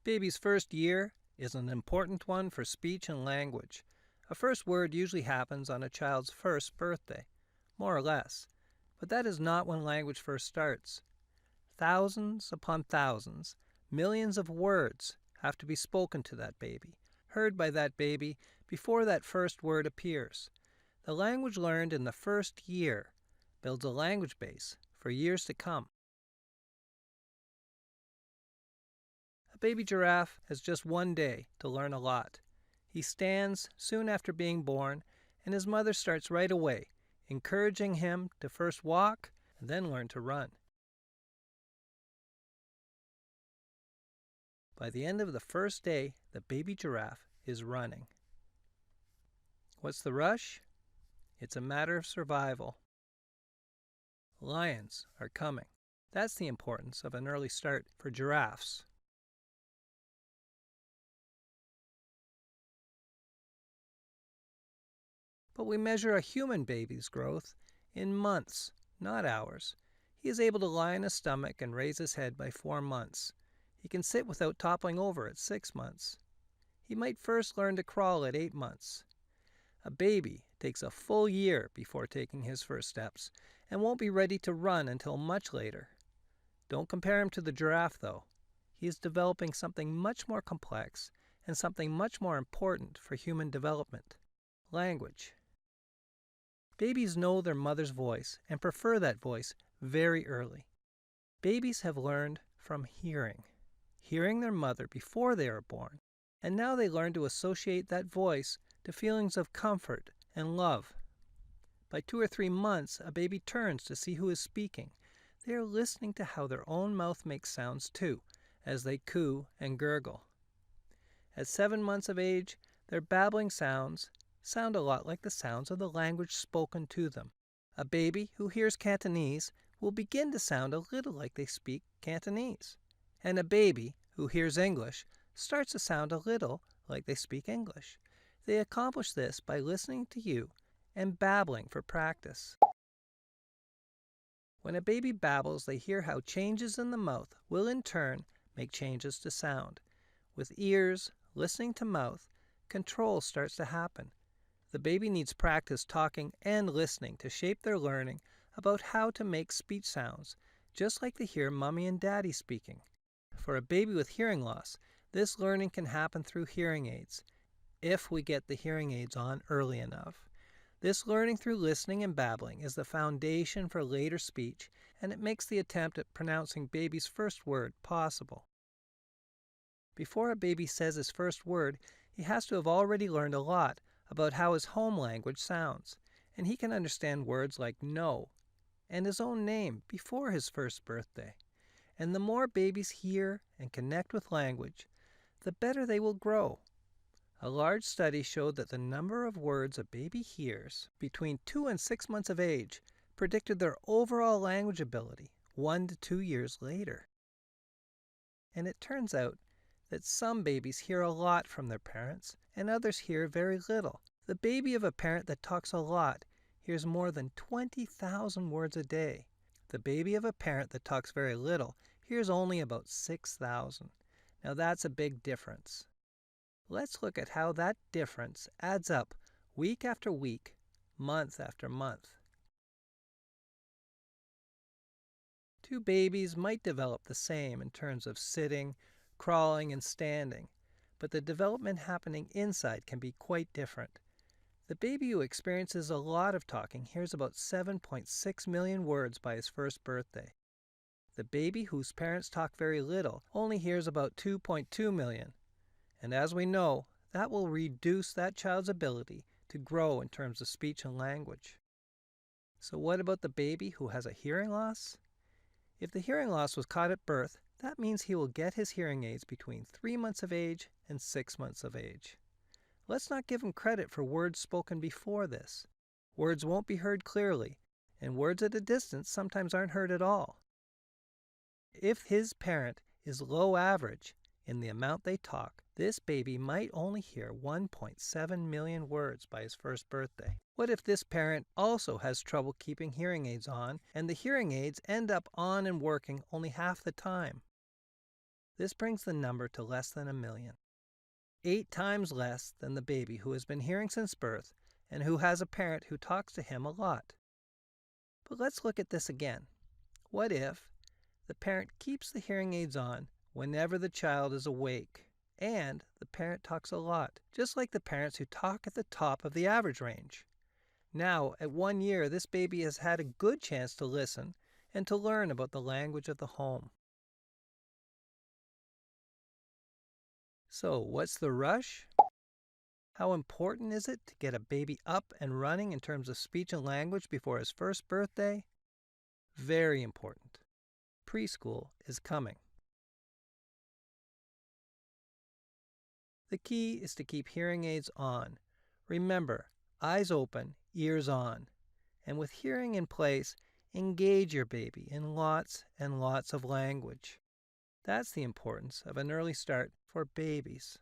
Baby's first year is an important one for speech and language. A first word usually happens on a child's first birthday, more or less, but that is not when language first starts. Thousands upon thousands, millions of words have to be spoken to that baby, heard by that baby before that first word appears. The language learned in the first year builds a language base for years to come. A baby giraffe has just one day to learn a lot. He stands soon after being born, and his mother starts right away, encouraging him to first walk and then learn to run. By the end of the first day, the baby giraffe is running. What's the rush? It's a matter of survival. Lions are coming. That's the importance of an early start for giraffes. But we measure a human baby's growth in months, not hours. He is able to lie on his stomach and raise his head by 4 months. He can sit without toppling over at 6 months. He might first learn to crawl at 8 months. A baby takes a full year before taking his first steps and won't be ready to run until much later. Don't compare him to the giraffe, though. He is developing something much more complex and something much more important for human development: language. Babies know their mother's voice and prefer that voice very early. Babies have learned from hearing their mother before they are born, and now they learn to associate that voice to feelings of comfort and love. By 2 or 3 months, a baby turns to see who is speaking. They are listening to how their own mouth makes sounds too, as they coo and gurgle. At 7 months of age, their babbling sounds sound a lot like the sounds of the language spoken to them. A baby who hears Cantonese will begin to sound a little like they speak Cantonese. And a baby who hears English starts to sound a little like they speak English. They accomplish this by listening to you and babbling for practice. When a baby babbles, they hear how changes in the mouth will in turn make changes to sound. With ears, listening to mouth, control starts to happen. The baby needs practice talking and listening to shape their learning about how to make speech sounds, just like they hear mommy and daddy speaking. For a baby with hearing loss, this learning can happen through hearing aids, if we get the hearing aids on early enough. This learning through listening and babbling is the foundation for later speech, and it makes the attempt at pronouncing baby's first word possible. Before a baby says his first word, he has to have already learned a lot about how his home language sounds, and he can understand words like no and his own name before his first birthday. And the more babies hear and connect with language, the better they will grow. A large study showed that the number of words a baby hears between 2 and 6 months of age predicted their overall language ability 1 to 2 years later. And it turns out that some babies hear a lot from their parents and others hear very little. The baby of a parent that talks a lot hears more than 20,000 words a day. The baby of a parent that talks very little hears only about 6,000. Now that's a big difference. Let's look at how that difference adds up week after week, month after month. 2 babies might develop the same in terms of sitting, crawling, and standing, but the development happening inside can be quite different. The baby who experiences a lot of talking hears about 7.6 million words by his first birthday. The baby whose parents talk very little only hears about 2.2 million. And as we know, that will reduce that child's ability to grow in terms of speech and language. So what about the baby who has a hearing loss? If the hearing loss was caught at birth, that means he will get his hearing aids between 3 months of age and 6 months of age. Let's not give him credit for words spoken before this. Words won't be heard clearly, and words at a distance sometimes aren't heard at all. If his parent is low average in the amount they talk, this baby might only hear 1.7 million words by his first birthday. What if this parent also has trouble keeping hearing aids on, and the hearing aids end up on and working only half the time? This brings the number to less than 1,000,000. 8 times less than the baby who has been hearing since birth and who has a parent who talks to him a lot. But let's look at this again. What if the parent keeps the hearing aids on whenever the child is awake, and the parent talks a lot, just like the parents who talk at the top of the average range? Now, at 1 year, this baby has had a good chance to listen and to learn about the language of the home. So, what's the rush? How important is it to get a baby up and running in terms of speech and language before his first birthday? Very important. Preschool is coming. The key is to keep hearing aids on. Remember, eyes open, ears on. And with hearing in place, engage your baby in lots and lots of language. That's the importance of an early start for babies.